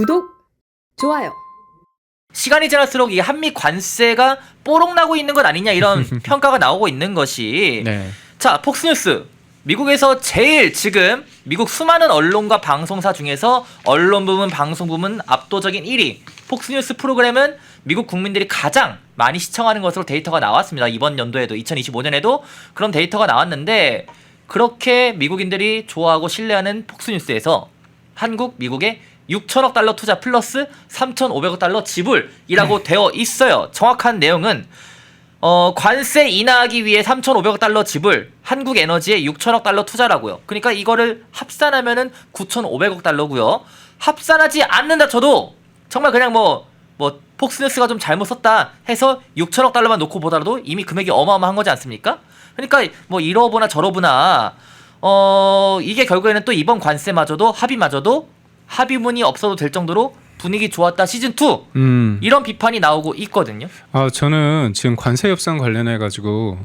구독, 좋아요. 시간이 지날수록 이 한미 관세가 뽀록나고 있는 것 아니냐 이런 평가가 나오고 있는 것이 네. 자, 폭스뉴스. 미국에서 제일 지금 미국 수많은 언론과 방송사 중에서 언론 부문, 방송 부문 압도적인 1위 폭스뉴스 프로그램은 미국 국민들이 가장 많이 시청하는 것으로 데이터가 나왔습니다. 이번 연도에도 2025년에도 그런 데이터가 나왔는데 그렇게 미국인들이 좋아하고 신뢰하는 폭스뉴스에서 한국, 미국의 6천억 달러 투자 플러스 3,500억 달러 지불이라고 되어 있어요. 정확한 내용은 관세 인하하기 위해 3,500억 달러 지불, 한국에너지에 6천억 달러 투자라고요. 그러니까 이거를 합산하면은 9,500억 달러고요. 합산하지 않는다 쳐도 정말 그냥 뭐 폭스뉴스가 좀 잘못 썼다 해서 6천억 달러만 놓고 보더라도 이미 금액이 어마어마한 거지 않습니까? 그러니까 뭐 이러보나 저러보나 이게 결국에는 또 이번 관세마저도 합의문이 없어도 될 정도로 분위기 좋았다 시즌2 이런 비판이 나오고 있거든요. 저는 지금 관세 협상 관련해 가지고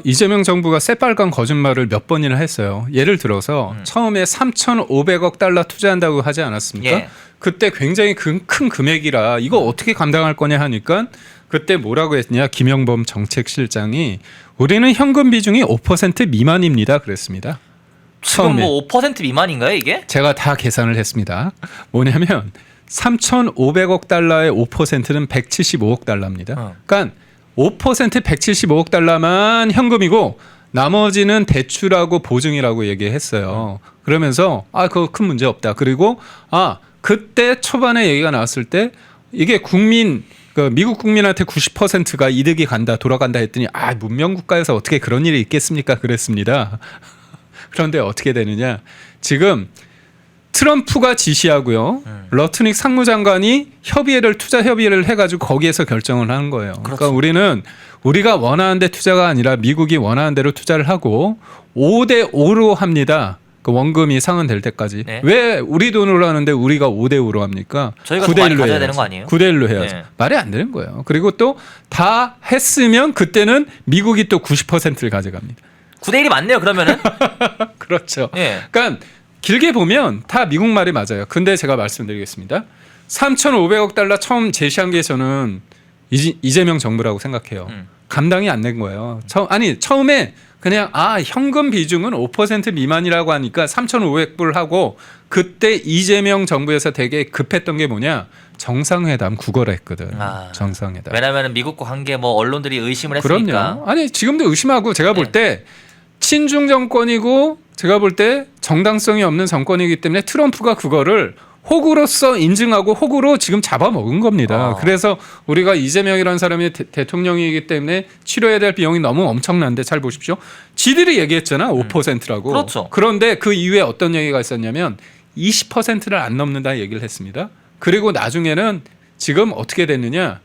이재명 정부가 새빨간 거짓말을 몇 번이나 했어요. 예를 들어서 처음에 3,500억 달러 투자한다고 하지 않았습니까? 예. 그때 굉장히 큰 금액이라 이거 어떻게 감당할 거냐 하니까 그때 뭐라고 했냐, 김영범 정책실장이 우리는 현금 비중이 5% 미만입니다 그랬습니다. 지금 처음에. 뭐 5% 미만인가요 이게? 제가 다 계산을 했습니다. 뭐냐면 3,500억 달러의 5%는 175억 달러입니다. 그러니까 5% 175억 달러만 현금이고 나머지는 대출하고 보증이라고 얘기했어요. 그러면서 그거 큰 문제 없다. 그리고 그때 초반에 얘기가 나왔을 때 이게 미국 국민한테 90%가 이득이 돌아간다 했더니 문명 국가에서 어떻게 그런 일이 있겠습니까? 그랬습니다. 그런데 어떻게 되느냐? 지금 트럼프가 지시하고요. 러트닉 상무장관이 투자 협의를 해가지고 거기에서 결정을 하는 거예요. 그러니까 우리가 원하는 데 투자가 아니라 미국이 원하는 대로 투자를 하고 5대 5로 합니다. 그 원금이 상환될 때까지. 네. 왜 우리 돈으로 하는데 우리가 5대 5로 합니까? 저희가 더 많이 가져야 되는 거 아니에요? 9대 1로 해야죠. 네. 말이 안 되는 거예요. 그리고 또 다 했으면 그때는 미국이 또 90%를 가져갑니다. 9대 1이 맞네요 그러면은. 그렇죠. 예. 그러니까 길게 보면 다 미국 말이 맞아요. 근데 제가 말씀드리겠습니다. 3,500억 달러 처음 제시한 게 저는 이재명 정부라고 생각해요. 감당이 안 된 거예요. 처음에 그냥 현금 비중은 5% 미만이라고 하니까 3,500불 하고 그때 이재명 정부에서 되게 급했던 게 뭐냐? 정상회담 국어를 했거든. 정상회담. 왜냐하면 미국과 관계 언론들이 의심을 했으니까. 그럼요. 지금도 의심하고 제가 볼 때 친중 정권이고 제가 볼 때 정당성이 없는 정권이기 때문에 트럼프가 그거를 호구로서 인증하고 호구로 지금 잡아먹은 겁니다. 그래서 우리가 이재명이라는 사람이 대통령이기 때문에 치료해야 될 비용이 너무 엄청난데 잘 보십시오. 지들이 얘기했잖아. 5%라고. 그렇죠. 그런데 그 이후에 어떤 얘기가 있었냐면 20%를 안 넘는다 얘기를 했습니다. 그리고 나중에는 지금 어떻게 됐느냐.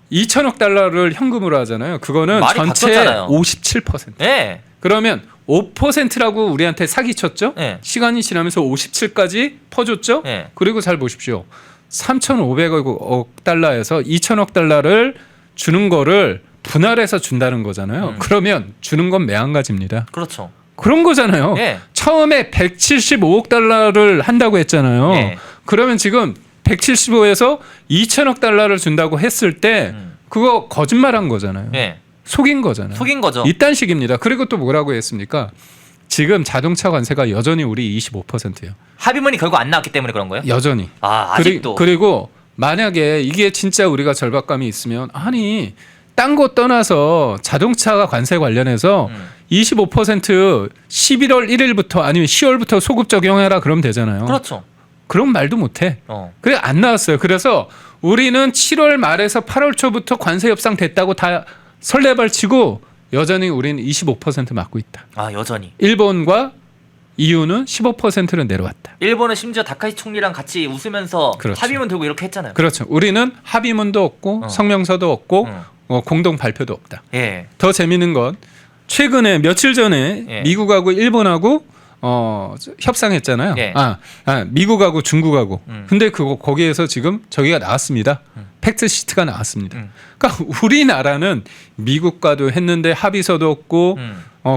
2천억 달러를 현금으로 하잖아요. 그거는 전체의 57%. 네. 그러면 5%라고 우리한테 사기쳤죠? 네. 시간이 지나면서 57까지 퍼줬죠? 네. 그리고 잘 보십시오. 3,500억 달러에서 2천억 달러를 주는 거를 분할해서 준다는 거잖아요. 그러면 주는 건 매한가지입니다. 그렇죠. 그런 거잖아요. 네. 처음에 175억 달러를 한다고 했잖아요. 네. 그러면 지금 175에서 2천억 달러를 준다고 했을 때 그거 거짓말한 거잖아요. 네. 속인 거잖아요. 속인 거죠. 이딴 식입니다. 그리고 또 뭐라고 했습니까? 지금 자동차 관세가 여전히 우리 25%예요. 합의문이 결국 안 나왔기 때문에 그런 거예요? 여전히. 아직도. 그리고 만약에 이게 진짜 우리가 절박감이 있으면 딴 거 떠나서 자동차가 관세 관련해서 25% 11월 1일부터 아니면 10월부터 소급 적용해라 그러면 되잖아요. 그렇죠. 그런 말도 못해. 그래 안 나왔어요. 그래서 우리는 7월 말에서 8월 초부터 관세 협상 됐다고 다 설레발치고 여전히 우리는 25% 맞고 있다. 여전히. 일본과 EU는 15%로 내려왔다. 일본은 심지어 다카시 총리랑 같이 웃으면서 그렇죠. 합의문 들고 이렇게 했잖아요. 그렇죠. 우리는 합의문도 없고 성명서도 없고 공동 발표도 없다. 예. 더 재미있는 건 최근에 며칠 전에 미국하고 일본하고 협상했잖아요. 예. 미국하고 중국하고. 근데 거기에서 지금 저기가 나왔습니다. 팩트 시트가 나왔습니다. 그러니까 우리나라는 미국과도 했는데 합의서도 없고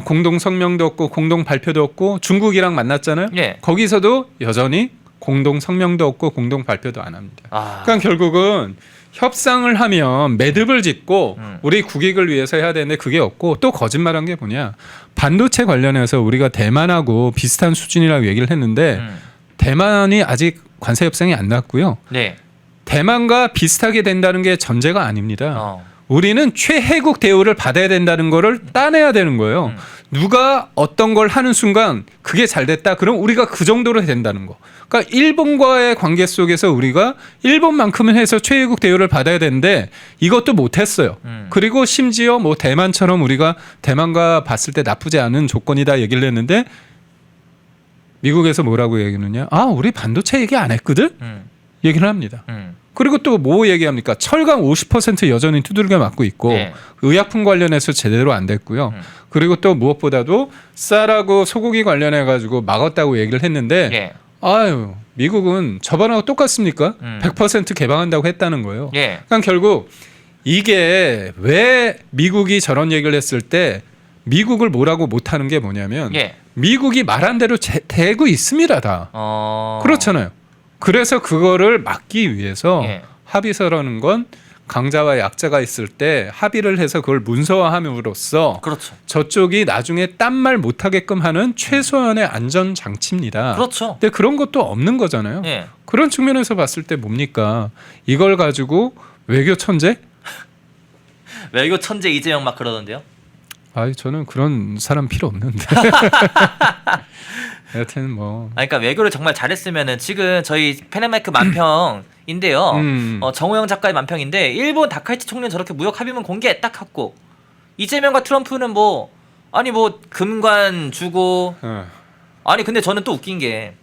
공동 성명도 없고 공동 발표도 없고 중국이랑 만났잖아요. 예. 거기서도 여전히 공동 성명도 없고 공동 발표도 안 합니다. 아. 그러니까 결국은 협상을 하면 매듭을 짓고 우리 국익을 위해서 해야 되는데 그게 없고 또 거짓말한 게 뭐냐. 반도체 관련해서 우리가 대만하고 비슷한 수준이라고 얘기를 했는데 대만이 아직 관세 협상이 안 났고요. 네. 대만과 비슷하게 된다는 게 전제가 아닙니다. 어. 우리는 최혜국 대우를 받아야 된다는 거를 따내야 되는 거예요. 누가 어떤 걸 하는 순간 그게 잘 됐다. 그럼 우리가 그 정도로 된다는 거. 그러니까 일본과의 관계 속에서 우리가 일본만큼은 해서 최혜국 대우를 받아야 되는데 이것도 못했어요. 그리고 심지어 뭐 대만처럼 우리가 대만과 봤을 때 나쁘지 않은 조건이다 얘기를 했는데 미국에서 뭐라고 얘기하느냐. 아 우리 반도체 얘기 안 했거든? 얘기를 합니다. 그리고 또 뭐 얘기합니까? 철강 50% 여전히 두들겨 맞고 있고 네. 의약품 관련해서 제대로 안 됐고요. 그리고 또 무엇보다도 쌀하고 소고기 관련해 가지고 막았다고 얘기를 했는데 예. 아유 미국은 저번하고 똑같습니까? 100% 개방한다고 했다는 거예요. 예. 그러니까 결국 이게 왜 미국이 저런 얘기를 했을 때 미국을 뭐라고 못하는 게 뭐냐면 예. 미국이 말한 대로 되고 있습니다 다. 그렇잖아요. 그래서 그거를 막기 위해서 예. 합의서라는 건 강자와 약자가 있을 때 합의를 해서 그걸 문서화함으로써 그렇죠. 저쪽이 나중에 딴 말 못하게끔 하는 최소한의 안전 장치입니다. 그렇죠. 근데 그런 것도 없는 거잖아요. 예. 그런 측면에서 봤을 때 뭡니까? 이걸 가지고 외교 천재? 외교 천재 이재명 막 그러던데요. 아이 저는 그런 사람 필요 없는데. 여튼 뭐. 그러니까 외교를 정말 잘했으면은 지금 저희 페네메크 만평인데요. 정호영 작가의 만평인데 일본 다카이치 총리는 저렇게 무역 합의문 공개 딱 했고 이재명과 트럼프는 뭐 아니 뭐 금관 주고 아니 근데 저는 또 웃긴 게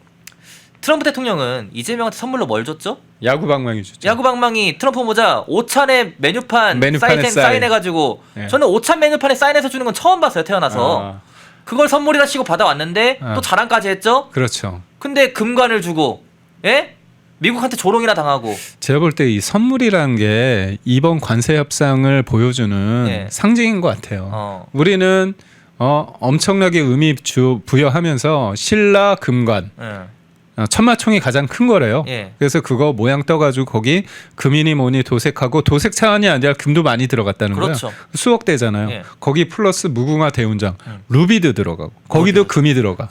트럼프 대통령은 이재명한테 선물로 뭘 줬죠? 야구 방망이 줬죠. 야구 방망이 트럼프 모자 5찬에 메뉴판 메뉴판에 사인해가지고 네. 저는 5찬 메뉴판에 사인해서 주는 건 처음 봤어요 태어나서. 그걸 선물이라 치고 받아왔는데 또 자랑까지 했죠. 그렇죠. 근데 금관을 주고 예? 미국한테 조롱이나 당하고. 제가 볼 때 이 선물이라는 게 이번 관세 협상을 보여주는 예. 상징인 것 같아요. 우리는 엄청나게 의미 부여하면서 신라 금관 천마총이 가장 큰 거래요. 예. 그래서 그거 모양 떠가지고 거기 금이니 뭐니 도색하고 도색 차원이 아니라 금도 많이 들어갔다는 그렇죠. 거예요. 수억 대잖아요. 예. 거기 플러스 무궁화 대운장, 루비도 들어가고 거기도 금이 들어가.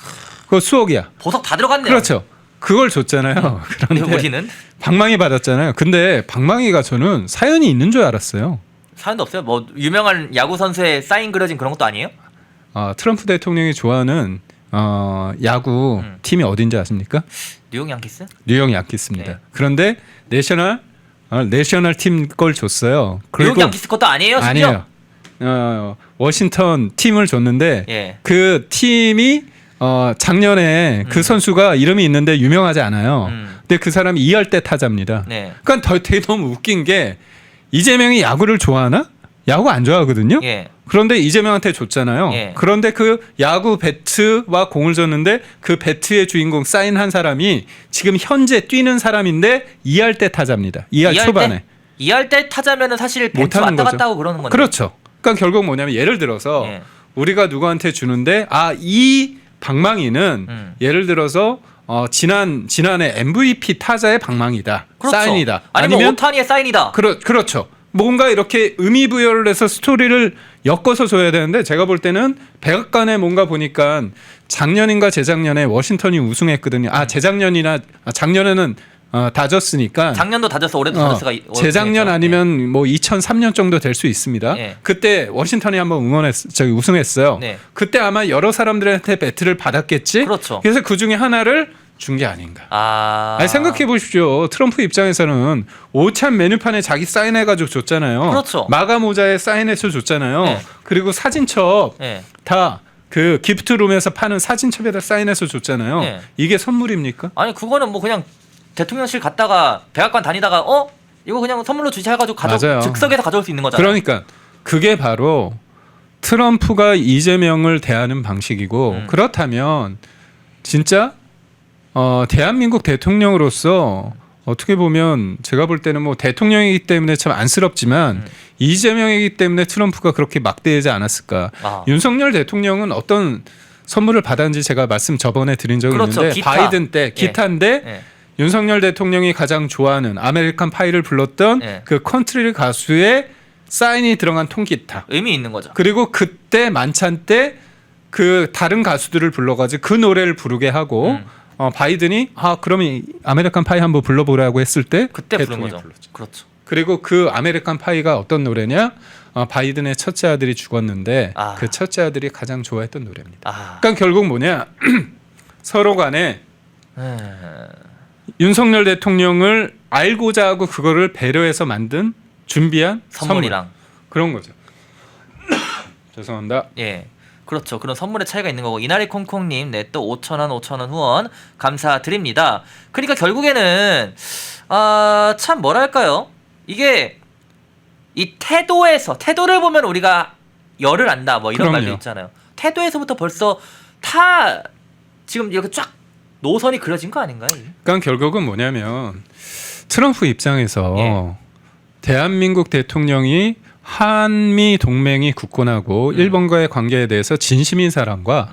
그거 수억이야. 보석 다 들어갔네요. 그렇죠. 그걸 줬잖아요. 근데 그런데 우리는 방망이 받았잖아요. 근데 방망이가 저는 사연이 있는 줄 알았어요. 사연도 없어요. 뭐 유명한 야구 선수의 사인 그려진 그런 것도 아니에요? 트럼프 대통령이 좋아하는 야구 팀이 어딘지 아십니까? 뉴욕 양키스? 뉴욕 양키스입니다. 네. 그런데 내셔널 팀 걸 줬어요. 뉴욕 양키스 것도 아니에요? 심지어? 아니에요. 워싱턴 팀을 줬는데 예. 그 팀이 작년에 그 선수가 이름이 있는데 유명하지 않아요. 근데 그 사람이 2할대 타자입니다. 네. 그러니까 되게 너무 웃긴 게 이재명이 야구를 좋아하나? 야구 안 좋아하거든요. 예. 그런데 이재명한테 줬잖아요. 예. 그런데 그 야구 배트와 공을 줬는데 그 배트의 주인공 사인한 사람이 지금 현재 뛰는 사람인데 2할대 타자입니다. 2할 초반에. 2할 때 타자면은 사실 벤츠 못하는 왔다 거죠. 갔다 하고 그러는 건데. 그렇죠. 그러니까 결국 뭐냐면 예를 들어서 예. 우리가 누구한테 주는데 이 방망이는 예를 들어서 지난해 MVP 타자의 방망이다. 그렇죠. 사인이다. 아니면 오타니의 사인이다. 그렇죠. 뭔가 이렇게 의미 부여를 해서 스토리를 엮어서 줘야 되는데 제가 볼 때는 백악관에 뭔가 보니까 작년인가 재작년에 워싱턴이 우승했거든요. 재작년이나 작년에는 다저스니까 작년도 다저스 올해도 다저스가 재작년 아니면 뭐 2003년 정도 될 수 있습니다. 예. 그때 워싱턴이 한번 우승했어요. 네. 그때 아마 여러 사람들한테 배트를 받았겠지. 그렇죠. 그래서 그 중에 하나를 준 게 아닌가. 아니, 생각해 보십시오. 트럼프 입장에서는 오찬 메뉴판에 자기 사인해가지고 줬잖아요. 그렇죠. 마가 모자에 사인해서 줬잖아요. 네. 그리고 사진첩 네. 다 그 기프트룸에서 파는 사진첩에다 사인해서 줬잖아요. 네. 이게 선물입니까? 아니 그거는 뭐 그냥 대통령실 갔다가 백악관 다니다가 이거 그냥 선물로 주시 해가지고 맞아요. 즉석에서 가져올 수 있는 거잖아요. 그러니까 그게 바로 트럼프가 이재명을 대하는 방식이고 그렇다면 진짜 대한민국 대통령으로서 어떻게 보면 제가 볼 때는 뭐 대통령이기 때문에 참 안쓰럽지만 이재명이기 때문에 트럼프가 그렇게 막대하지 않았을까. 윤석열 대통령은 어떤 선물을 받았는지 제가 말씀 저번에 드린 적이 그렇죠. 있는데 기타. 바이든 때 예. 기타인데 예. 윤석열 대통령이 가장 좋아하는 아메리칸 파이를 불렀던 예. 그 컨트리 가수의 사인이 들어간 통기타. 의미 있는 거죠. 그리고 그때 만찬 때 그 다른 가수들을 불러가지고 그 노래를 부르게 하고 바이든이 그러면 이 아메리칸 파이 한번 불러보라고 했을 때 그때 부른 대통령이 거죠. 불렀죠. 그렇죠. 그리고 그 아메리칸 파이가 어떤 노래냐? 바이든의 첫째 아들이 죽었는데 그 첫째 아들이 가장 좋아했던 노래입니다. 그러니까 결국 뭐냐? 서로 간에 윤석열 대통령을 알고자 하고 그거를 배려해서 만든 준비한 선물이랑 선물. 그런 거죠. 죄송합니다. 예. 그렇죠. 그런 선물의 차이가 있는 거고 이나리 콩콩님 네 또 5,000원 후원 감사드립니다. 그러니까 결국에는 참 뭐랄까요? 이게 이 태도를 보면 우리가 열을 안다 뭐 이런 그럼요. 말도 있잖아요. 태도에서부터 벌써 다 지금 이렇게 쫙 노선이 그려진 거 아닌가요? 이게? 그러니까 결국은 뭐냐면 트럼프 입장에서 예. 대한민국 대통령이 한미 동맹이 굳건하고 일본과의 관계에 대해서 진심인 사람과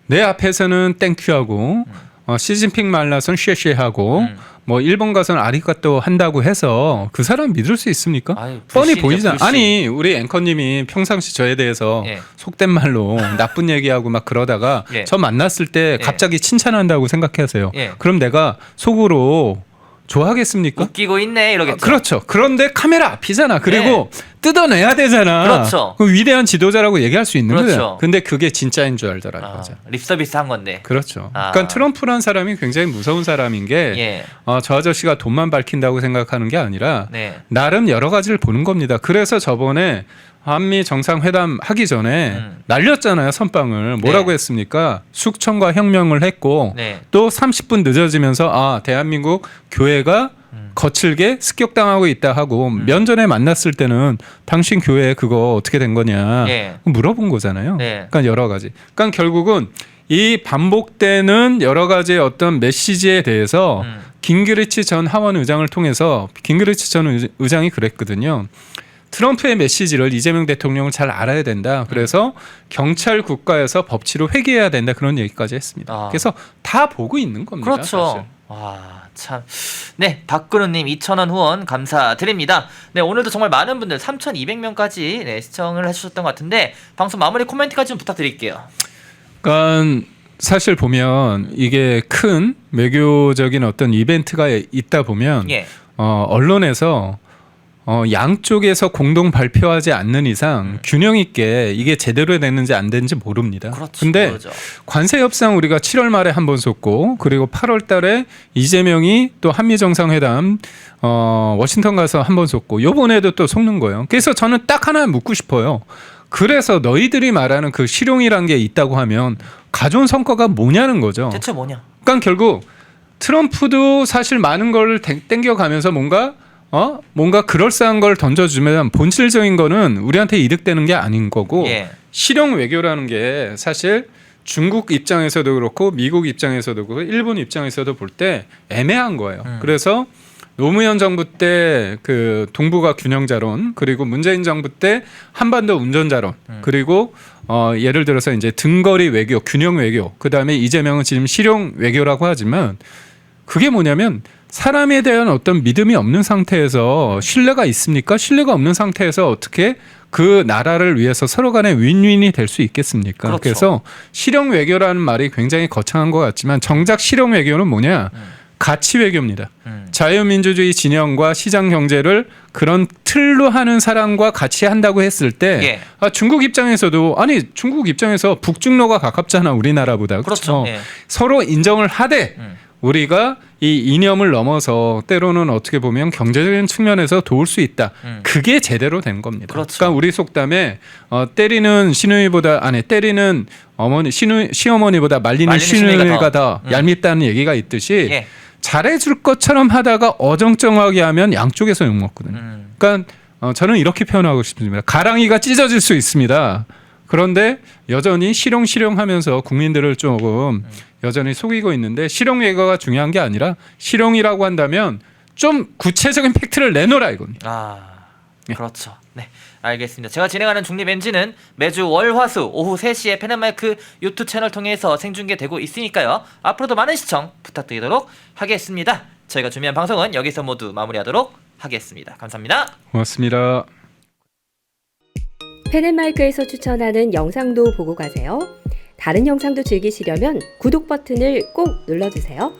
내 앞에서는 땡큐하고 시진핑 만나선 쉐쉐하고 뭐 일본 가서는 아리가또 한다고 해서 그 사람 믿을 수 있습니까? 아유, 뻔히 불신이죠, 보이잖아. 불신. 아니 우리 앵커님이 평상시 저에 대해서 예. 속된 말로 나쁜 얘기하고 막 그러다가 예. 저 만났을 때 예. 갑자기 칭찬한다고 생각하세요. 예. 그럼 내가 속으로 좋아하겠습니까? 웃기고 있네 이러겠죠. 그렇죠. 그런데 카메라 앞이잖아. 그리고 뜯어내야 되잖아. 그렇죠. 그 위대한 지도자라고 얘기할 수 있는 그렇죠. 거죠. 근데 그게 진짜인 줄 알더라고요. 맞아. 립서비스 한 건데. 그렇죠. 그러니까 트럼프란 사람이 굉장히 무서운 사람인 게 예. 저 아저씨가 돈만 밝힌다고 생각하는 게 아니라 네. 나름 여러 가지를 보는 겁니다. 그래서 저번에 한미 정상회담 하기 전에 날렸잖아요. 선빵을. 뭐라고 네. 했습니까? 숙청과 혁명을 했고 네. 또 30분 늦어지면서 대한민국 교회가 거칠게 습격당하고 있다 하고 면전에 만났을 때는 당신 교회 그거 어떻게 된 거냐 예. 물어본 거잖아요. 네. 그러니까 여러 가지. 그러니까 결국은 이 반복되는 여러 가지의 어떤 메시지에 대해서 긴그리치 전 하원 의장을 통해서 긴그리치 전 의장이 그랬거든요. 트럼프의 메시지를 이재명 대통령을 잘 알아야 된다. 그래서 경찰 국가에서 법치로 회귀해야 된다. 그런 얘기까지 했습니다. 그래서 다 보고 있는 겁니다. 그렇죠. 사실. 와, 참. 네, 박근우님 2,000원 후원 감사드립니다. 네, 오늘도 정말 많은 분들 3,200명까지 네, 시청을 해주셨던 것 같은데 방송 마무리 코멘트까지 좀 부탁드릴게요. 그러니까 사실 보면 이게 큰 외교적인 어떤 이벤트가 있다 보면 예. 언론에서 양쪽에서 공동 발표하지 않는 이상 균형 있게 이게 제대로 됐는지 안 됐는지 모릅니다. 그렇죠. 근데 모르죠. 관세 협상 우리가 7월 말에 한 번 쏟고 그리고 8월 달에 이재명이 또 한미 정상회담 워싱턴 가서 한 번 쏟고 요번에도 또 속는 거예요. 그래서 저는 딱 하나 묻고 싶어요. 그래서 너희들이 말하는 그 실용이란 게 있다고 하면 가져온 성과가 뭐냐는 거죠. 대체 뭐냐? 그러니까 결국 트럼프도 사실 많은 걸 땡겨가면서 뭔가 그럴싸한 걸 던져주면 본질적인 거는 우리한테 이득되는 게 아닌 거고 예. 실용 외교라는 게 사실 중국 입장에서도 그렇고 미국 입장에서도 그렇고 일본 입장에서도 볼 때 애매한 거예요. 그래서 노무현 정부 때 그 동북아 균형자론 그리고 문재인 정부 때 한반도 운전자론 그리고 예를 들어서 이제 등거리 외교, 균형 외교 그다음에 이재명은 지금 실용 외교라고 하지만 그게 뭐냐면 사람에 대한 어떤 믿음이 없는 상태에서 신뢰가 있습니까? 신뢰가 없는 상태에서 어떻게 그 나라를 위해서 서로 간에 윈윈이 될 수 있겠습니까? 그렇죠. 그래서 실용 외교라는 말이 굉장히 거창한 것 같지만 정작 실용 외교는 뭐냐? 가치 외교입니다. 자유민주주의 진영과 시장 경제를 그런 틀로 하는 사람과 같이 한다고 했을 때 중국 입장에서도 중국 입장에서 북중로가 가깝잖아 우리나라보다. 그렇죠. 그렇죠? 예. 서로 인정을 하되 우리가 이 이념을 넘어서 때로는 어떻게 보면 경제적인 측면에서 도울 수 있다. 그게 제대로 된 겁니다. 그렇죠. 그러니까 우리 속담에 때리는 때리는 시어머니보다 말리는 시누이가 더 얄밉다는 얘기가 있듯이 예. 잘해줄 것처럼 하다가 어정쩡하게 하면 양쪽에서 욕먹거든요. 그러니까 저는 이렇게 표현하고 싶습니다. 가랑이가 찢어질 수 있습니다. 그런데 여전히 실용하면서 국민들을 조금 여전히 속이고 있는데 실용 외교가 중요한 게 아니라 실용이라고 한다면 좀 구체적인 팩트를 내놓으라 이겁니다. 그렇죠. 네, 알겠습니다. 제가 진행하는 중립엔지는 매주 월, 화수 오후 3시에 펜앤마이크 유튜브 채널 통해서 생중계되고 있으니까요. 앞으로도 많은 시청 부탁드리도록 하겠습니다. 저희가 준비한 방송은 여기서 모두 마무리하도록 하겠습니다. 감사합니다. 고맙습니다. 펜앤마이크에서 추천하는 영상도 보고 가세요. 다른 영상도 즐기시려면 구독 버튼을 꼭 눌러주세요.